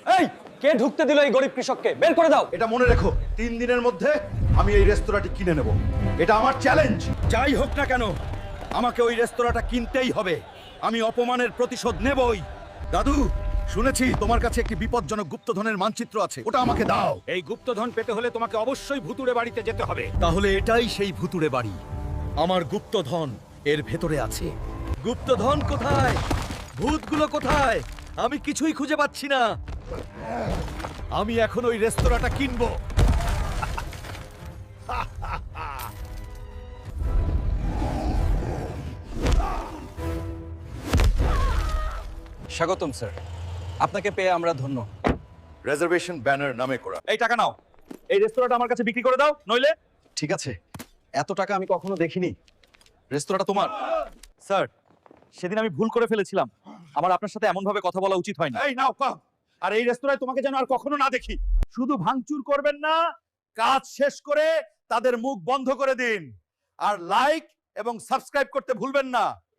এই, কে ঢুকতে দিল এই গরিব কৃষককে? বের করে দাও। এটা মনে রেখো, 3 দিনের মধ্যে আমি এই রেস্তোরাঁটি কিনে নেব। এটা আমার চ্যালেঞ্জ। যাই হোক না কেন, আমাকে ওই রেস্তোরাঁটা কিনতেই হবে। আমি অপমানের প্রতিশোধ নেবই। দাদু, শুনেছি তোমার কাছে একটি বিপজ্জনক গুপ্তধনের মানচিত্র আছে, ওটা আমাকে দাও। এই গুপ্তধন পেতে হলে তোমাকে অবশ্যই ভুতুড়ে বাড়িতে যেতে হবে। তাহলে এটাই সেই ভুতুড়ে বাড়ি। আমার গুপ্তধন এর ভেতরে আছে। গুপ্তধন কোথায়? ভূতগুলো কোথায়? আমি কিছুই খুঁজে পাচ্ছি না। আমি এখন ওই রেস্তোরাঁটা কিনবো। স্বাগতম স্যার, আপনাকে পেয়ে আমরা ধন্য। রিজার্ভেশন ব্যানার নামে করা। এই টাকা নাও, এই রেস্তোরাঁটা আমার কাছে বিক্রি করে দাও, নইলে। ঠিক আছে, এত টাকা আমি কখনো দেখিনি। রেস্তোরাঁটা তোমার। স্যার, সেদিন আমি ভুল করে ফেলেছিলাম। আমার আপনার সাথে এমন ভাবে কথা বলা উচিত হয় না। এই নাও কম। আর এই রেস্তোরাঁয় তোমাকে যেন আর কখনো না দেখি। শুধু ভাঙচুর করবেন না, কাজ শেষ করে তাদের মুখ বন্ধ করে দিন। আর লাইক এবং সাবস্ক্রাইব করতে ভুলবেন না।